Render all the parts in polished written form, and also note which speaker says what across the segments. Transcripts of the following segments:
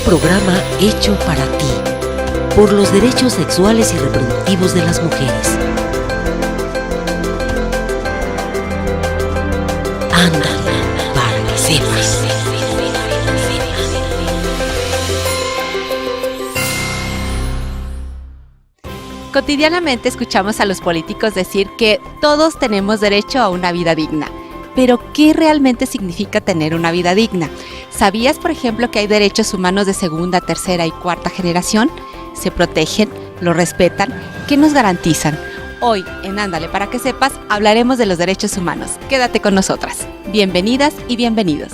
Speaker 1: programa hecho para ti, por los derechos sexuales y reproductivos de las mujeres. Ándale, para que sepas.
Speaker 2: Cotidianamente escuchamos a los políticos decir que todos tenemos derecho a una vida digna. Pero, ¿qué realmente significa tener una vida digna? ¿Sabías, por ejemplo, que hay derechos humanos de segunda, tercera y cuarta generación? ¿Se protegen? ¿Lo respetan? ¿Qué nos garantizan? Hoy, en Ándale, para que sepas, hablaremos de los derechos humanos. Quédate con nosotras. Bienvenidas y bienvenidos.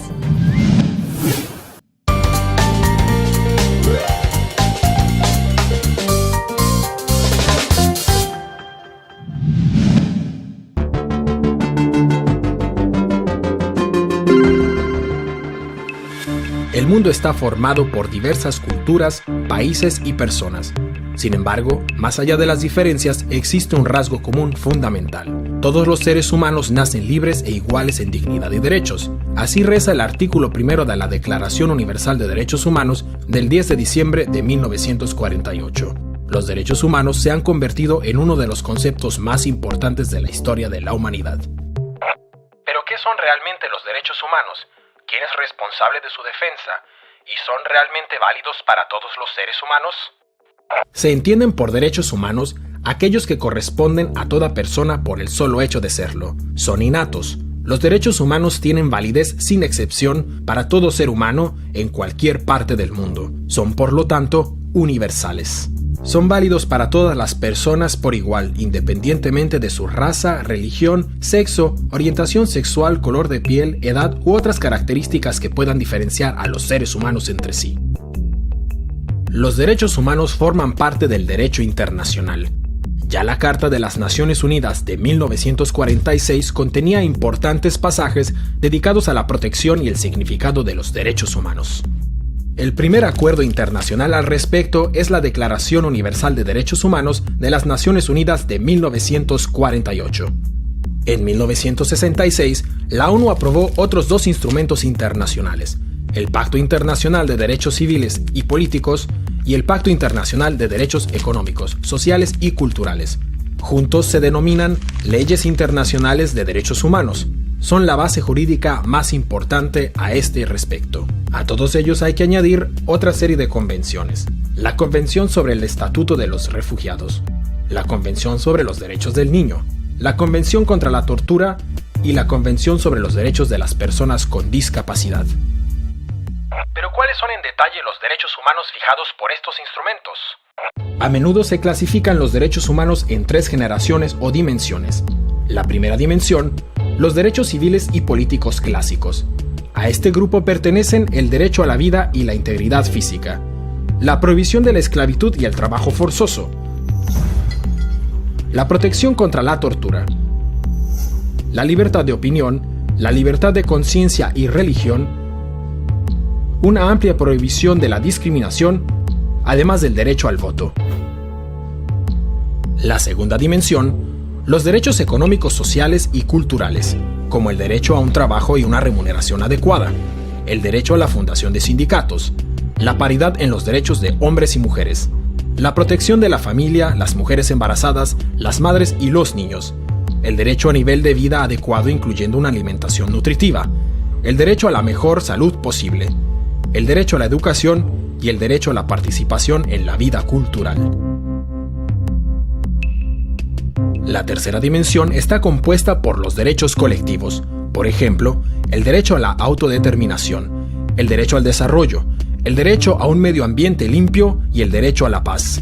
Speaker 3: El mundo está formado por diversas culturas, países y personas. Sin embargo, más allá de las diferencias, existe un rasgo común fundamental. Todos los seres humanos nacen libres e iguales en dignidad y derechos. Así reza el artículo 1 de la Declaración Universal de Derechos Humanos del 10 de diciembre de 1948. Los derechos humanos se han convertido en uno de los conceptos más importantes de la historia de la humanidad.
Speaker 4: ¿Pero qué son realmente los derechos humanos? ¿Quién es responsable de su defensa? ¿Y son realmente válidos para todos los seres humanos?
Speaker 3: Se entienden por derechos humanos aquellos que corresponden a toda persona por el solo hecho de serlo. Son innatos. Los derechos humanos tienen validez sin excepción para todo ser humano en cualquier parte del mundo. Son, por lo tanto, universales. Son válidos para todas las personas por igual, independientemente de su raza, religión, sexo, orientación sexual, color de piel, edad u otras características que puedan diferenciar a los seres humanos entre sí. Los derechos humanos forman parte del derecho internacional. Ya la Carta de las Naciones Unidas de 1946 contenía importantes pasajes dedicados a la protección y el significado de los derechos humanos. El primer acuerdo internacional al respecto es la Declaración Universal de Derechos Humanos de las Naciones Unidas de 1948. En 1966, la ONU aprobó otros dos instrumentos internacionales, el Pacto Internacional de Derechos Civiles y Políticos y el Pacto Internacional de Derechos Económicos, Sociales y Culturales. Juntos se denominan Leyes Internacionales de Derechos Humanos. Son la base jurídica más importante a este respecto. A todos ellos hay que añadir otra serie de convenciones. La Convención sobre el Estatuto de los Refugiados, la Convención sobre los Derechos del Niño, la Convención contra la Tortura y la Convención sobre los Derechos de las Personas con Discapacidad.
Speaker 4: ¿Pero cuáles son en detalle los derechos humanos fijados por estos instrumentos?
Speaker 3: A menudo se clasifican los derechos humanos en tres generaciones o dimensiones. La primera dimensión, los derechos civiles y políticos clásicos. A este grupo pertenecen el derecho a la vida y la integridad física, la prohibición de la esclavitud y el trabajo forzoso, la protección contra la tortura, la libertad de opinión, la libertad de conciencia y religión, una amplia prohibición de la discriminación, además del derecho al voto. La segunda dimensión, los derechos económicos, sociales y culturales, como el derecho a un trabajo y una remuneración adecuada, el derecho a la fundación de sindicatos, la paridad en los derechos de hombres y mujeres, la protección de la familia, las mujeres embarazadas, las madres y los niños, el derecho a nivel de vida adecuado incluyendo una alimentación nutritiva, el derecho a la mejor salud posible, el derecho a la educación y el derecho a la participación en la vida cultural. La tercera dimensión está compuesta por los derechos colectivos, por ejemplo, el derecho a la autodeterminación, el derecho al desarrollo, el derecho a un medio ambiente limpio y el derecho a la paz.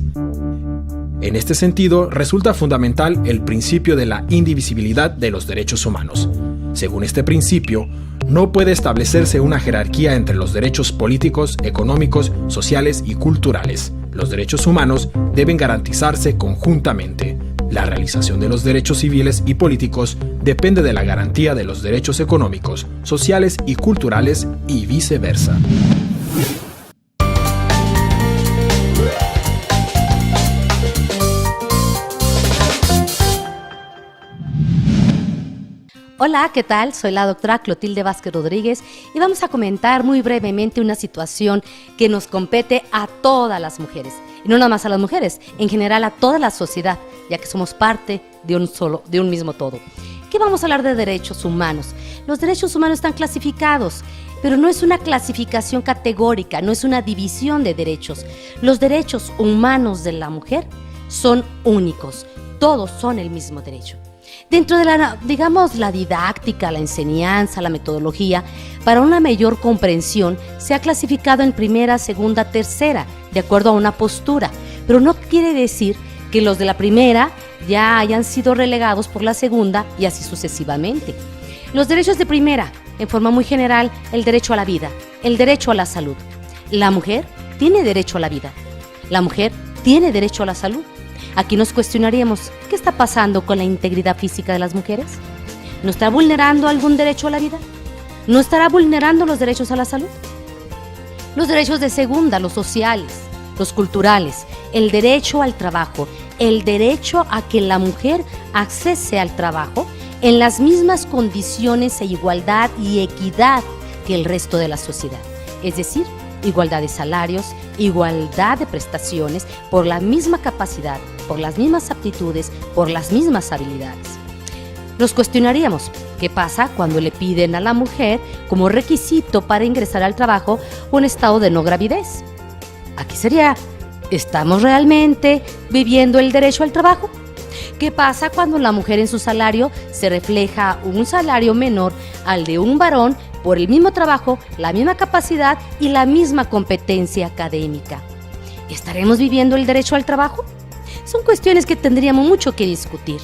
Speaker 3: En este sentido, resulta fundamental el principio de la indivisibilidad de los derechos humanos. Según este principio, no puede establecerse una jerarquía entre los derechos políticos, económicos, sociales y culturales. Los derechos humanos deben garantizarse conjuntamente. La realización de los derechos civiles y políticos depende de la garantía de los derechos económicos, sociales y culturales y viceversa.
Speaker 5: Hola, ¿qué tal? Soy la doctora Clotilde Vázquez Rodríguez y vamos a comentar muy brevemente una situación que nos compete a todas las mujeres. Y no nada más a las mujeres, en general a toda la sociedad, ya que somos parte de un mismo todo. ¿Qué vamos a hablar de derechos humanos? Los derechos humanos están clasificados, pero no es una clasificación categórica, no es una división de derechos. Los derechos humanos de la mujer son únicos, todos son el mismo derecho. Dentro de la didáctica, la enseñanza, la metodología, para una mayor comprensión se ha clasificado en primera, segunda, tercera, de acuerdo a una postura, pero no quiere decir que los de la primera ya hayan sido relegados por la segunda y así sucesivamente. Los derechos de primera, en forma muy general, el derecho a la vida, el derecho a la salud. La mujer tiene derecho a la vida, la mujer tiene derecho a la salud. Aquí nos cuestionaríamos, ¿qué está pasando con la integridad física de las mujeres? ¿No está vulnerando algún derecho a la vida? ¿No estará vulnerando los derechos a la salud? Los derechos de segunda, los sociales, los culturales, el derecho al trabajo, el derecho a que la mujer accese al trabajo en las mismas condiciones e igualdad y equidad que el resto de la sociedad. Es decir, igualdad de salarios, igualdad de prestaciones por la misma capacidad, por las mismas aptitudes, por las mismas habilidades. Nos cuestionaríamos, ¿qué pasa cuando le piden a la mujer como requisito para ingresar al trabajo un estado de no gravidez? Aquí sería, ¿estamos realmente viviendo el derecho al trabajo? ¿Qué pasa cuando la mujer en su salario se refleja un salario menor al de un varón por el mismo trabajo, la misma capacidad y la misma competencia académica? ¿Estaremos viviendo el derecho al trabajo? Son cuestiones que tendríamos mucho que discutir.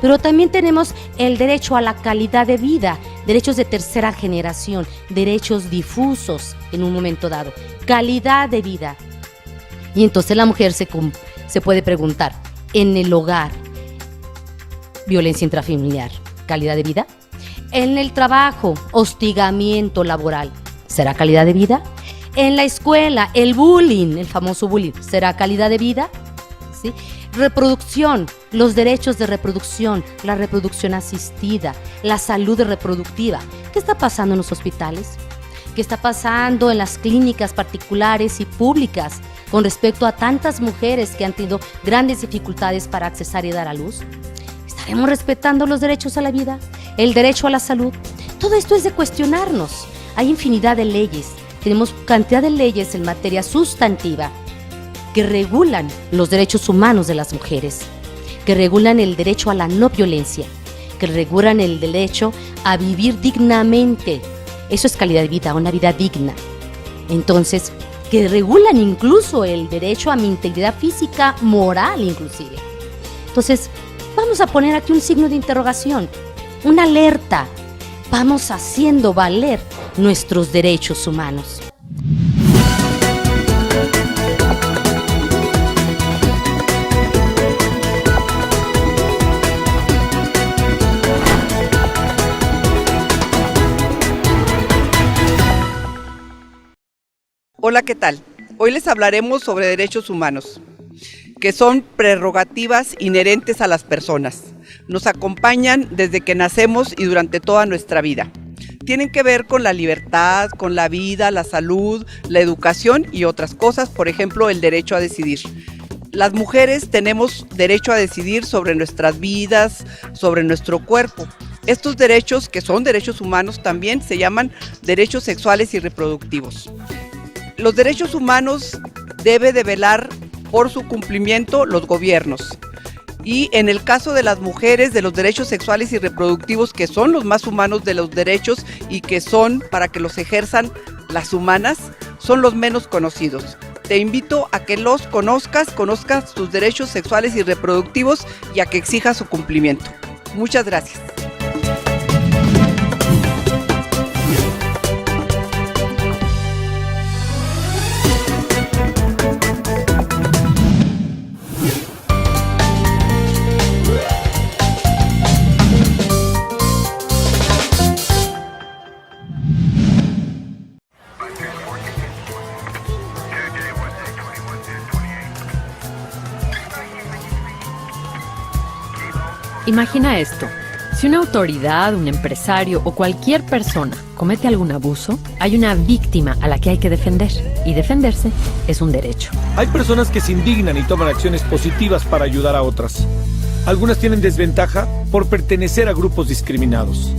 Speaker 5: Pero también tenemos el derecho a la calidad de vida, derechos de tercera generación, derechos difusos en un momento dado, calidad de vida. Y entonces la mujer se puede preguntar, en el hogar, violencia intrafamiliar, calidad de vida. En el trabajo, hostigamiento laboral, ¿será calidad de vida? En la escuela, el bullying, el famoso bullying, ¿será calidad de vida? ¿Sí? Reproducción, los derechos de reproducción, la reproducción asistida, la salud reproductiva. ¿Qué está pasando en los hospitales? ¿Qué está pasando en las clínicas particulares y públicas con respecto a tantas mujeres que han tenido grandes dificultades para accesar y dar a luz? ¿Estaremos respetando los derechos a la vida? ¿El derecho a la salud? Todo esto es de cuestionarnos. Hay infinidad de leyes. Tenemos cantidad de leyes en materia sustantiva que regulan los derechos humanos de las mujeres, que regulan el derecho a la no violencia, que regulan el derecho a vivir dignamente. Eso es calidad de vida, una vida digna. Entonces, que regulan incluso el derecho a mi integridad física, moral inclusive. Entonces, vamos a poner aquí un signo de interrogación, una alerta. Vamos haciendo valer nuestros derechos humanos.
Speaker 6: Hola, ¿qué tal? Hoy les hablaremos sobre derechos humanos, que son prerrogativas inherentes a las personas. Nos acompañan desde que nacemos y durante toda nuestra vida. Tienen que ver con la libertad, con la vida, la salud, la educación y otras cosas, por ejemplo, el derecho a decidir. Las mujeres tenemos derecho a decidir sobre nuestras vidas, sobre nuestro cuerpo. Estos derechos, que son derechos humanos, también se llaman derechos sexuales y reproductivos. Los derechos humanos debe de velar por su cumplimiento los gobiernos. Y en el caso de las mujeres, de los derechos sexuales y reproductivos, que son los más humanos de los derechos y que son para que los ejerzan las humanas, son los menos conocidos. Te invito a que los conozcas tus derechos sexuales y reproductivos y a que exijas su cumplimiento. Muchas gracias.
Speaker 7: Imagina esto, Si una autoridad, un empresario o cualquier persona comete algún abuso, hay una víctima a la que hay que defender. Y defenderse es un derecho.
Speaker 8: Hay personas que se indignan y toman acciones positivas para ayudar a otras. Algunas tienen desventaja por pertenecer a grupos discriminados.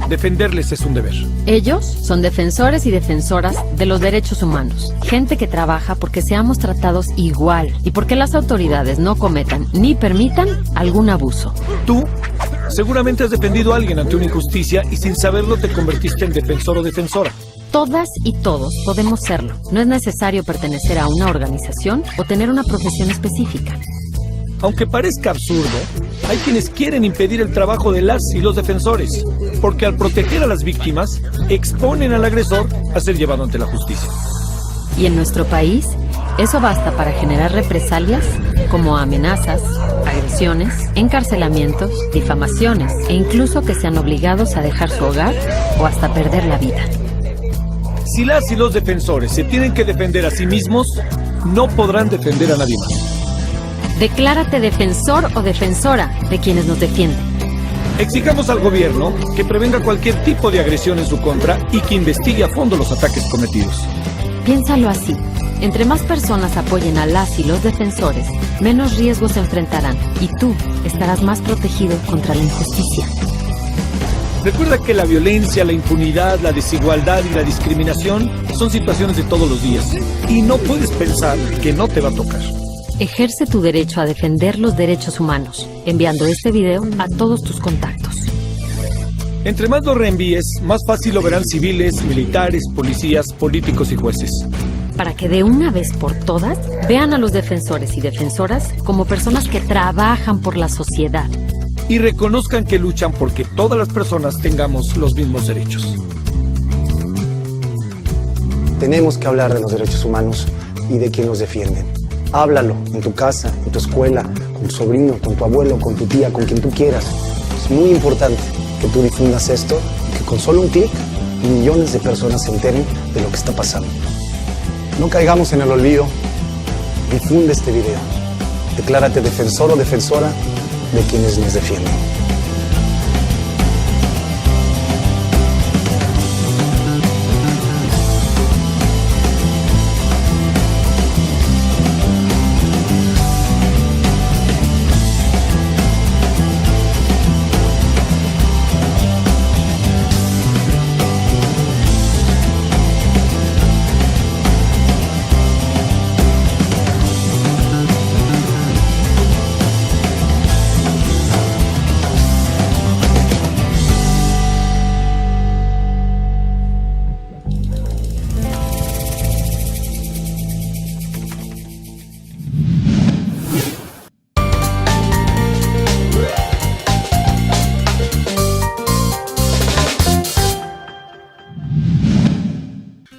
Speaker 8: Defenderles es un deber.
Speaker 7: Ellos son defensores y defensoras de los derechos humanos. Gente que trabaja porque seamos tratados igual y porque las autoridades no cometan ni permitan algún abuso.
Speaker 8: Tú seguramente has defendido a alguien ante una injusticia y sin saberlo te convertiste en defensor o defensora.
Speaker 7: Todas y todos podemos serlo. No es necesario pertenecer a una organización o tener una profesión específica.
Speaker 8: Aunque parezca absurdo, hay quienes quieren impedir el trabajo de las y los defensores, porque al proteger a las víctimas, exponen al agresor a ser llevado ante la justicia.
Speaker 7: Y en nuestro país, eso basta para generar represalias como amenazas, agresiones, encarcelamientos, difamaciones e incluso que sean obligados a dejar su hogar o hasta perder la vida.
Speaker 8: Si las y los defensores se tienen que defender a sí mismos, no podrán defender a nadie más.
Speaker 7: Declárate defensor o defensora de quienes nos defienden.
Speaker 8: Exijamos al gobierno que prevenga cualquier tipo de agresión en su contra y que investigue a fondo los ataques cometidos.
Speaker 7: Piénsalo así. Entre más personas apoyen a las y los defensores, menos riesgos se enfrentarán y tú estarás más protegido contra la injusticia.
Speaker 8: Recuerda que la violencia, la impunidad, la desigualdad y la discriminación son situaciones de todos los días y no puedes pensar que no te va a tocar.
Speaker 7: Ejerce tu derecho a defender los derechos humanos, enviando este video a todos tus contactos.
Speaker 8: Entre más lo reenvíes, más fácil lo verán civiles, militares, policías, políticos y jueces.
Speaker 7: Para que de una vez por todas vean a los defensores y defensoras como personas que trabajan por la sociedad.
Speaker 8: Y reconozcan que luchan porque todas las personas tengamos los mismos derechos.
Speaker 9: Tenemos que hablar de los derechos humanos y de quien los defienden. Háblalo en tu casa, en tu escuela, con tu sobrino, con tu abuelo, con tu tía, con quien tú quieras. Es muy importante que tú difundas esto y que con solo un clic millones de personas se enteren de lo que está pasando. No caigamos en el olvido. Difunde este video. Declárate defensor o defensora de quienes nos defienden.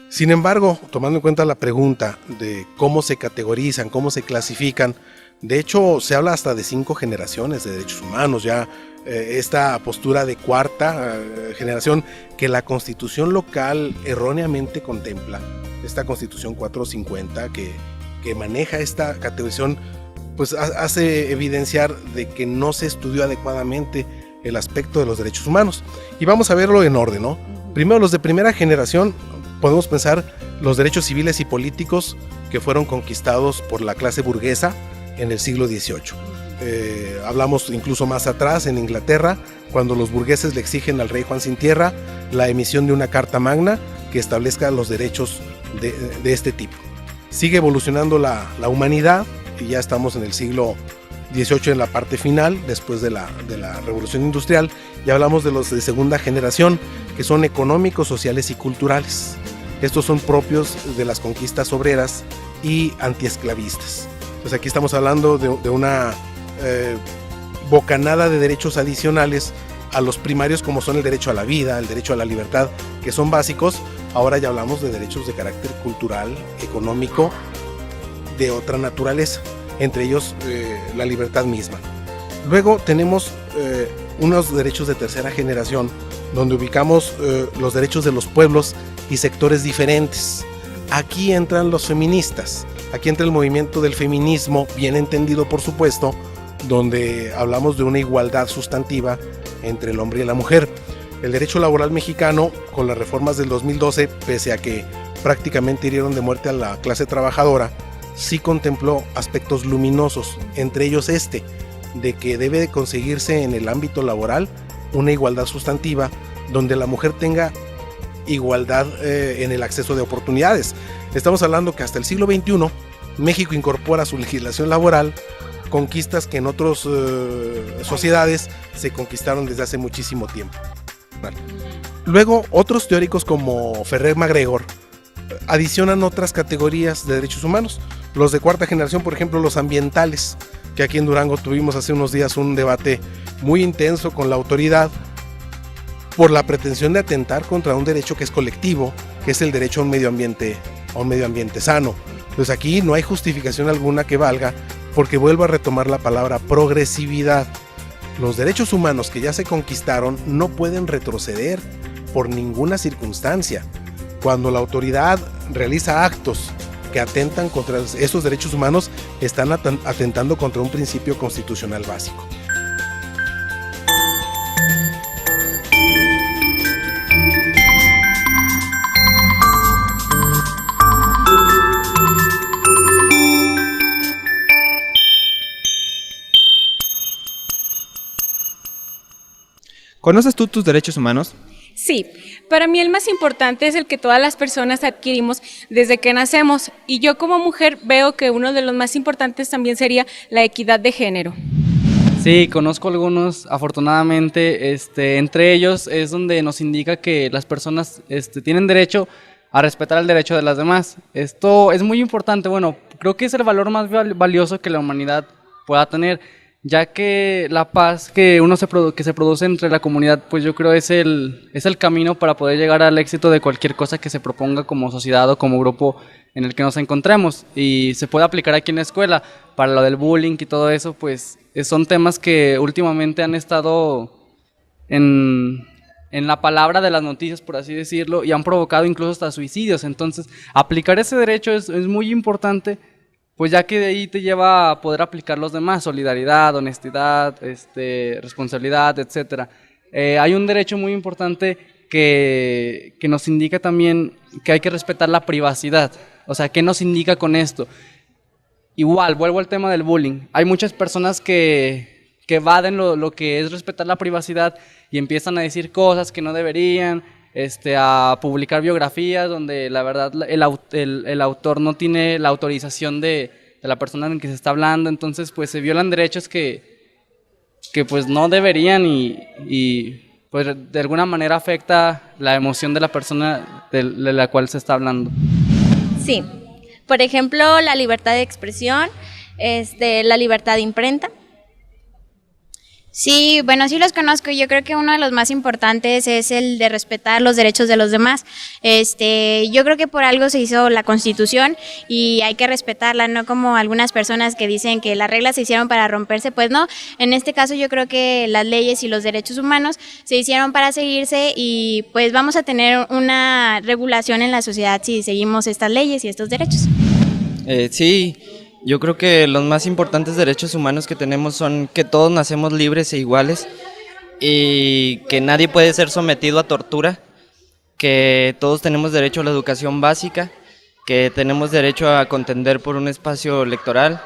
Speaker 10: Sin embargo, tomando en cuenta la pregunta de cómo se categorizan, cómo se clasifican, de hecho se habla hasta de 5 generaciones de derechos humanos, ya esta postura de cuarta generación que la Constitución local erróneamente contempla, esta Constitución 450 que maneja esta categorización, pues hace evidenciar de que no se estudió adecuadamente el aspecto de los derechos humanos. Y vamos a verlo en orden, ¿no? Primero, los de primera generación, podemos pensar los derechos civiles y políticos que fueron conquistados por la clase burguesa en el siglo XVIII. Hablamos incluso más atrás, en Inglaterra, cuando los burgueses le exigen al rey Juan Sin Tierra la emisión de una carta magna que establezca los derechos de este tipo. Sigue evolucionando la humanidad y ya estamos en el siglo XVIII en la parte final, después de la Revolución Industrial, y hablamos de los de segunda generación, que son económicos, sociales y culturales. Estos son propios de las conquistas obreras y antiesclavistas. Entonces aquí estamos hablando de una bocanada de derechos adicionales a los primarios, como son el derecho a la vida, el derecho a la libertad, que son básicos. Ahora ya hablamos de derechos de carácter cultural, económico, de otra naturaleza, entre ellos la libertad misma. Luego tenemos unos derechos de tercera generación, donde ubicamos los derechos de los pueblos y sectores diferentes. Aquí entran los feministas, aquí entra el movimiento del feminismo, bien entendido por supuesto, donde hablamos de una igualdad sustantiva entre el hombre y la mujer. El derecho laboral mexicano, con las reformas del 2012, pese a que prácticamente hirieron de muerte a la clase trabajadora, sí contempló aspectos luminosos, entre ellos de que debe de conseguirse en el ámbito laboral una igualdad sustantiva, donde la mujer tenga igualdad en el acceso de oportunidades. Estamos hablando que hasta el siglo XXI, México incorpora a su legislación laboral conquistas que en otras sociedades se conquistaron desde hace muchísimo tiempo. Luego, otros teóricos como Ferrer MacGregor adicionan otras categorías de derechos humanos. Los de cuarta generación, por ejemplo, los ambientales, que aquí en Durango tuvimos hace unos días un debate muy intenso con la autoridad por la pretensión de atentar contra un derecho que es colectivo, que es el derecho a un medio ambiente sano. Pues aquí no hay justificación alguna que valga, porque vuelvo a retomar la palabra progresividad. Los derechos humanos que ya se conquistaron no pueden retroceder por ninguna circunstancia. Cuando la autoridad realiza actos que atentan contra esos derechos humanos, están atentando contra un principio constitucional básico.
Speaker 11: ¿Conoces tú tus derechos humanos?
Speaker 12: Sí, para mí el más importante es el que todas las personas adquirimos desde que nacemos, y yo como mujer veo que uno de los más importantes también sería la equidad de género.
Speaker 13: Sí, conozco algunos, afortunadamente, entre ellos es donde nos indica que las personas tienen derecho a respetar el derecho de las demás. Esto es muy importante, bueno, creo que es el valor más valioso que la humanidad pueda tener, ya que la paz que se produce entre la comunidad, pues yo creo es el camino para poder llegar al éxito de cualquier cosa que se proponga como sociedad o como grupo en el que nos encontremos, y se puede aplicar aquí en la escuela. Para lo del bullying y todo eso, pues son temas que últimamente han estado en la palabra de las noticias, por así decirlo, y han provocado incluso hasta suicidios. Entonces, aplicar ese derecho es muy importante, pues ya que de ahí te lleva a poder aplicar los demás: solidaridad, honestidad, responsabilidad, etcétera. Hay un derecho muy importante que nos indica también que hay que respetar la privacidad. O sea, ¿qué nos indica con esto? Igual, vuelvo al tema del bullying. Hay muchas personas que evaden lo que es respetar la privacidad y empiezan a decir cosas que no deberían, a publicar biografías donde la verdad el autor no tiene la autorización de la persona en que se está hablando. Entonces pues se violan derechos que pues no deberían, y pues de alguna manera afecta la emoción de la persona de la cual se está hablando.
Speaker 14: Sí, por ejemplo, la libertad de expresión, la libertad de imprenta.
Speaker 15: Sí, bueno, sí los conozco. Yo creo que uno de los más importantes es el de respetar los derechos de los demás. Yo creo que por algo se hizo la Constitución y hay que respetarla, no como algunas personas que dicen que las reglas se hicieron para romperse. Pues no, en este caso yo creo que las leyes y los derechos humanos se hicieron para seguirse, y pues vamos a tener una regulación en la sociedad si seguimos estas leyes y estos derechos.
Speaker 16: Sí. Yo creo que los más importantes derechos humanos que tenemos son que todos nacemos libres e iguales, y que nadie puede ser sometido a tortura, que todos tenemos derecho a la educación básica, que tenemos derecho a contender por un espacio electoral,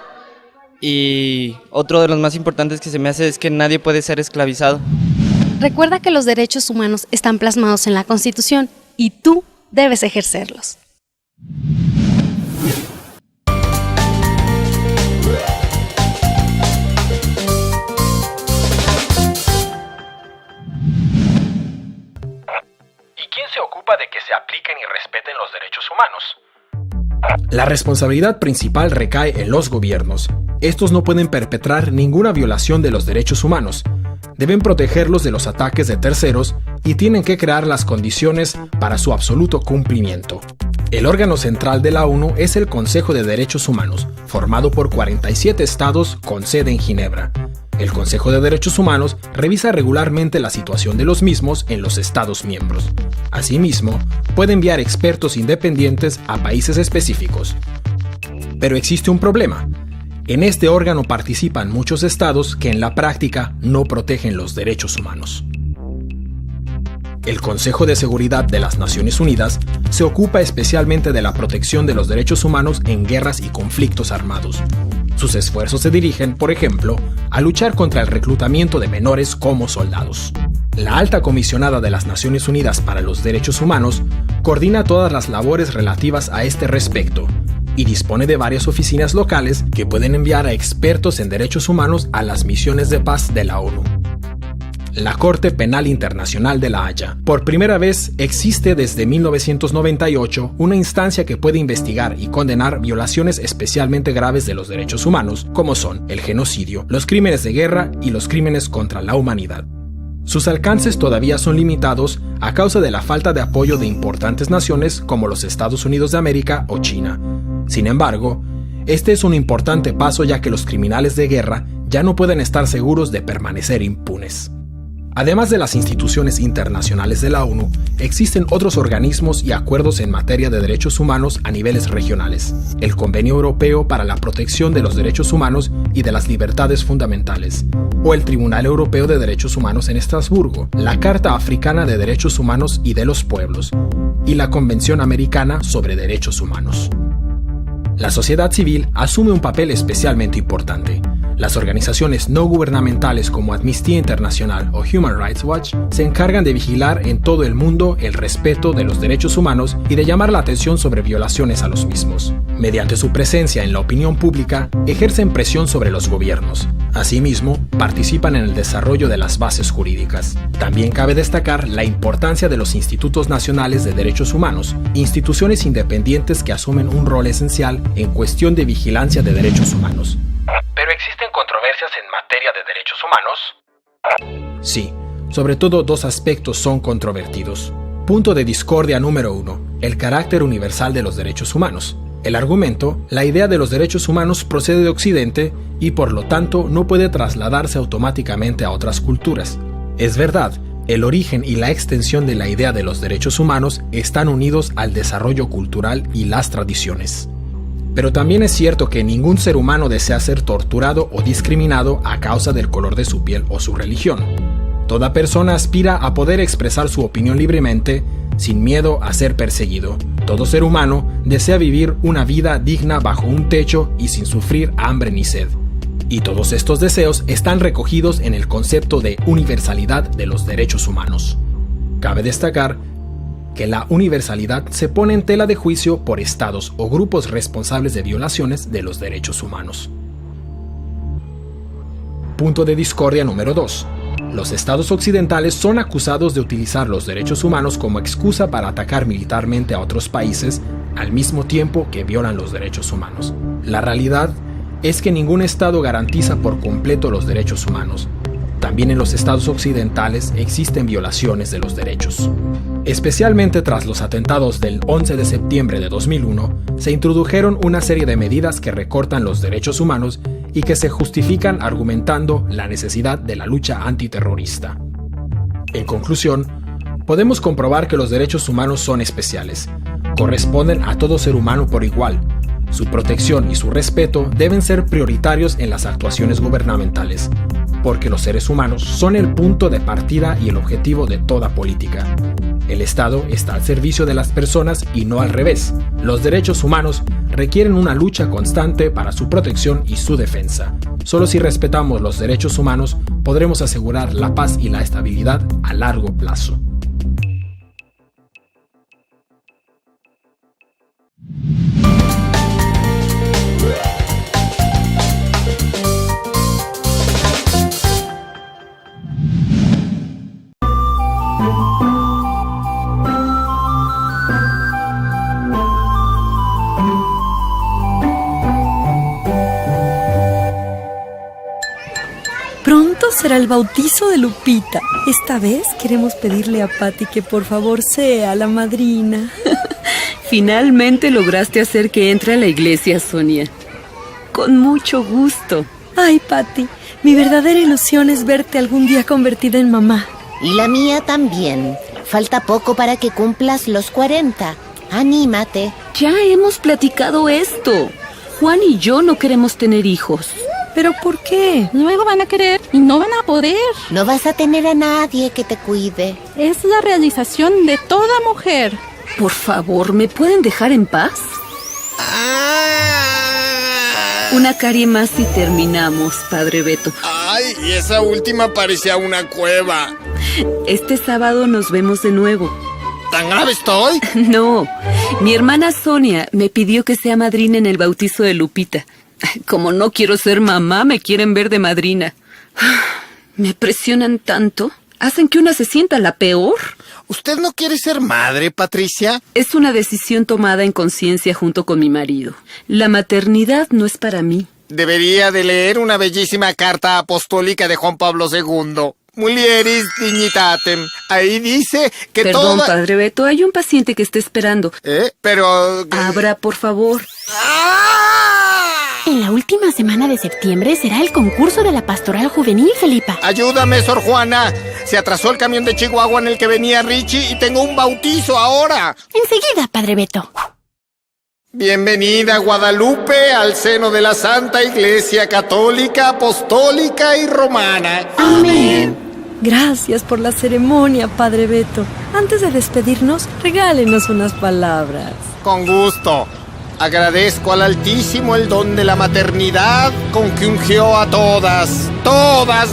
Speaker 16: y otro de los más importantes que se me hace es que nadie puede ser esclavizado.
Speaker 5: Recuerda que los derechos humanos están plasmados en la Constitución y tú debes ejercerlos.
Speaker 4: ¿Quién se ocupa de que se apliquen y respeten los derechos humanos?
Speaker 3: La responsabilidad principal recae en los gobiernos. Estos no pueden perpetrar ninguna violación de los derechos humanos. Deben protegerlos de los ataques de terceros y tienen que crear las condiciones para su absoluto cumplimiento. El órgano central de la ONU es el Consejo de Derechos Humanos, formado por 47 estados con sede en Ginebra. El Consejo de Derechos Humanos revisa regularmente la situación de los mismos en los Estados miembros. Asimismo, puede enviar expertos independientes a países específicos. Pero existe un problema. En este órgano participan muchos estados que en la práctica no protegen los derechos humanos. El Consejo de Seguridad de las Naciones Unidas se ocupa especialmente de la protección de los derechos humanos en guerras y conflictos armados. Sus esfuerzos se dirigen, por ejemplo, a luchar contra el reclutamiento de menores como soldados. La Alta Comisionada de las Naciones Unidas para los Derechos Humanos coordina todas las labores relativas a este respecto y dispone de varias oficinas locales que pueden enviar a expertos en derechos humanos a las misiones de paz de la ONU. La Corte Penal Internacional de La Haya. Por primera vez existe desde 1998 una instancia que puede investigar y condenar violaciones especialmente graves de los derechos humanos, como son el genocidio, los crímenes de guerra y los crímenes contra la humanidad. Sus alcances todavía son limitados a causa de la falta de apoyo de importantes naciones como los Estados Unidos de América o China. Sin embargo, este es un importante paso ya que los criminales de guerra ya no pueden estar seguros de permanecer impunes. Además de las instituciones internacionales de la ONU, existen otros organismos y acuerdos en materia de derechos humanos a niveles regionales. El Convenio Europeo para la Protección de los Derechos Humanos y de las Libertades Fundamentales, o el Tribunal Europeo de Derechos Humanos en Estrasburgo, la Carta Africana de Derechos Humanos y de los Pueblos, y la Convención Americana sobre Derechos Humanos. La sociedad civil asume un papel especialmente importante. Las organizaciones no gubernamentales como Amnistía Internacional o Human Rights Watch se encargan de vigilar en todo el mundo el respeto de los derechos humanos y de llamar la atención sobre violaciones a los mismos. Mediante su presencia en la opinión pública, ejercen presión sobre los gobiernos. Asimismo, participan en el desarrollo de las bases jurídicas. También cabe destacar la importancia de los Institutos Nacionales de Derechos Humanos, instituciones independientes que asumen un rol esencial en cuestión de vigilancia de derechos humanos.
Speaker 4: ¿Pero existen controversias en materia de derechos humanos?
Speaker 3: Sí, sobre todo dos aspectos son controvertidos. Punto de discordia número 1, el carácter universal de los derechos humanos. El argumento, la idea de los derechos humanos procede de Occidente y por lo tanto no puede trasladarse automáticamente a otras culturas. Es verdad, el origen y la extensión de la idea de los derechos humanos están unidos al desarrollo cultural y las tradiciones. Pero también es cierto que ningún ser humano desea ser torturado o discriminado a causa del color de su piel o su religión. Toda persona aspira a poder expresar su opinión libremente, sin miedo a ser perseguido. Todo ser humano desea vivir una vida digna bajo un techo y sin sufrir hambre ni sed. Y todos estos deseos están recogidos en el concepto de universalidad de los derechos humanos. Cabe destacar que la universalidad se pone en tela de juicio por estados o grupos responsables de violaciones de los derechos humanos. Punto de discordia número 2. Los estados occidentales son acusados de utilizar los derechos humanos como excusa para atacar militarmente a otros países al mismo tiempo que violan los derechos humanos. La realidad es que ningún estado garantiza por completo los derechos humanos. También en los estados occidentales existen violaciones de los derechos. Especialmente tras los atentados del 11 de septiembre de 2001, se introdujeron una serie de medidas que recortan los derechos humanos y que se justifican argumentando la necesidad de la lucha antiterrorista. En conclusión, podemos comprobar que los derechos humanos son especiales. Corresponden a todo ser humano por igual. Su protección y su respeto deben ser prioritarios en las actuaciones gubernamentales, porque los seres humanos son el punto de partida y el objetivo de toda política. El Estado está al servicio de las personas y no al revés. Los derechos humanos requieren una lucha constante para su protección y su defensa. Solo si respetamos los derechos humanos podremos asegurar la paz y la estabilidad a largo plazo.
Speaker 11: Pronto será el bautizo de Lupita. Esta vez queremos pedirle a Patty que por favor sea la madrina.
Speaker 17: Finalmente lograste hacer que entre a la iglesia, Sonia. Con mucho gusto.
Speaker 11: Ay, Patty, mi verdadera ilusión es verte algún día convertida en mamá.
Speaker 18: Y la mía también. Falta poco para que cumplas los 40. Anímate.
Speaker 17: Ya hemos platicado esto. Juan y yo no queremos tener hijos.
Speaker 11: ¿Pero por qué?
Speaker 19: Luego van a querer y no van a poder.
Speaker 18: No vas a tener a nadie que te cuide.
Speaker 19: Es la realización de toda mujer.
Speaker 17: Por favor, ¿me pueden dejar en paz? Una carie más y terminamos, Padre Beto.
Speaker 20: Ay, y esa última parecía una cueva.
Speaker 17: Este sábado nos vemos de nuevo.
Speaker 20: ¿Tan grave estoy?
Speaker 17: No, mi hermana Sonia me pidió que sea madrina en el bautizo de Lupita. Como no quiero ser mamá, me quieren ver de madrina. Me presionan tanto, hacen que una se sienta la peor.
Speaker 20: ¿Usted no quiere ser madre, Patricia?
Speaker 17: Es una decisión tomada en conciencia junto con mi marido. La maternidad no es para mí.
Speaker 20: Debería de leer una bellísima carta apostólica de Juan Pablo II. Mulieris dignitatem. Ahí dice que
Speaker 17: Perdón, Padre Beto, hay un paciente que está esperando.
Speaker 20: Pero...
Speaker 17: Abra, por favor.
Speaker 21: En la última semana de septiembre será el concurso de la pastoral juvenil, Felipa.
Speaker 20: Ayúdame, Sor Juana. Se atrasó el camión de Chihuahua en el que venía Richie y tengo un bautizo ahora.
Speaker 21: Enseguida, Padre Beto.
Speaker 20: Bienvenida, Guadalupe, al seno de la Santa Iglesia Católica, Apostólica y Romana.
Speaker 21: Amén.
Speaker 11: Gracias por la ceremonia, Padre Beto. Antes de despedirnos, regálenos unas palabras.
Speaker 20: Con gusto. Agradezco al Altísimo el don de la maternidad con que ungió a todas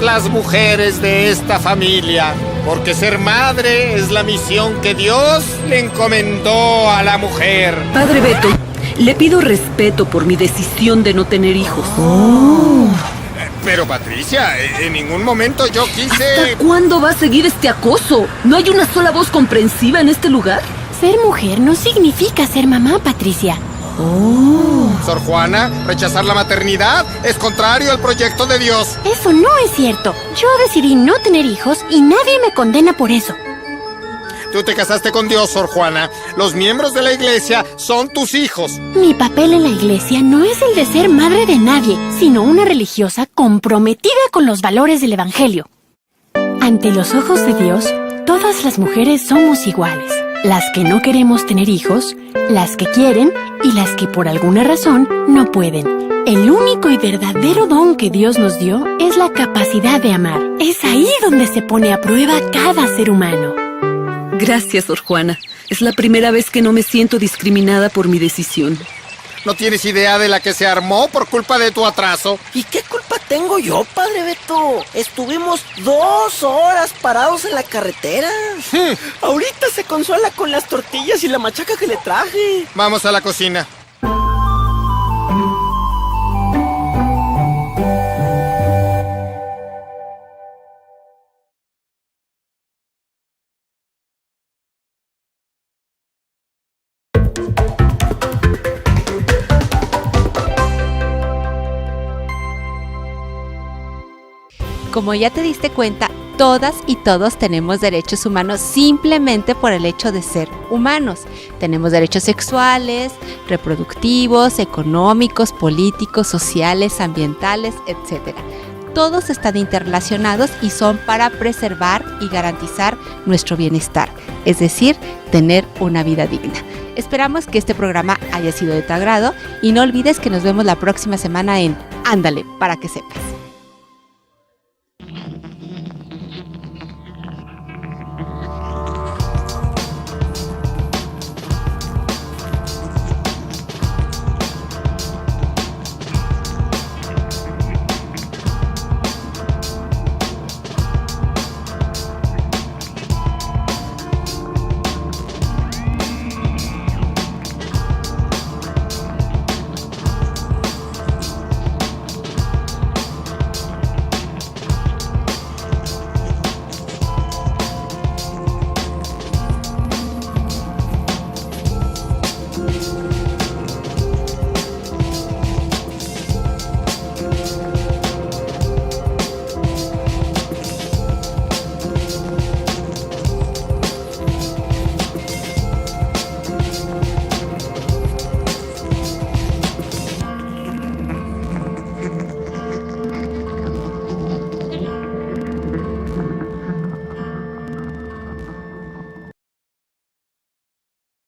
Speaker 20: las mujeres de esta familia, porque ser madre es la misión que Dios le encomendó a la mujer.
Speaker 17: Padre Beto, le pido respeto por mi decisión de no tener hijos.
Speaker 20: Pero Patricia, en ningún momento yo quise...
Speaker 17: ¿Hasta cuándo va a seguir este acoso? ¿No hay una sola voz comprensiva en este lugar?
Speaker 21: Ser mujer no significa ser mamá, Patricia.
Speaker 20: Sor Juana, rechazar la maternidad es contrario al proyecto de Dios.
Speaker 21: Eso no es cierto. Yo decidí no tener hijos y nadie me condena por eso.
Speaker 20: Tú te casaste con Dios, Sor Juana. Los miembros de la iglesia son tus hijos.
Speaker 21: Mi papel en la iglesia no es el de ser madre de nadie, sino una religiosa comprometida con los valores del evangelio. Ante los ojos de Dios, todas las mujeres somos iguales. Las que no queremos tener hijos, las que quieren y las que por alguna razón no pueden. El único y verdadero don que Dios nos dio es la capacidad de amar. Es ahí donde se pone a prueba cada ser humano.
Speaker 17: Gracias, Sor Juana. Es la primera vez que no me siento discriminada por mi decisión.
Speaker 20: No tienes idea de la que se armó por culpa de tu atraso.
Speaker 22: ¿Y qué culpa tengo yo, Padre Beto? Estuvimos 2 horas parados en la carretera. Ahorita se consuela con las tortillas y la machaca que le traje.
Speaker 20: Vamos a la cocina.
Speaker 2: Como ya te diste cuenta, todas y todos tenemos derechos humanos simplemente por el hecho de ser humanos. Tenemos derechos sexuales, reproductivos, económicos, políticos, sociales, ambientales, etc. Todos están interrelacionados y son para preservar y garantizar nuestro bienestar, es decir, tener una vida digna. Esperamos que este programa haya sido de tu agrado y no olvides que nos vemos la próxima semana en Ándale, para que sepas.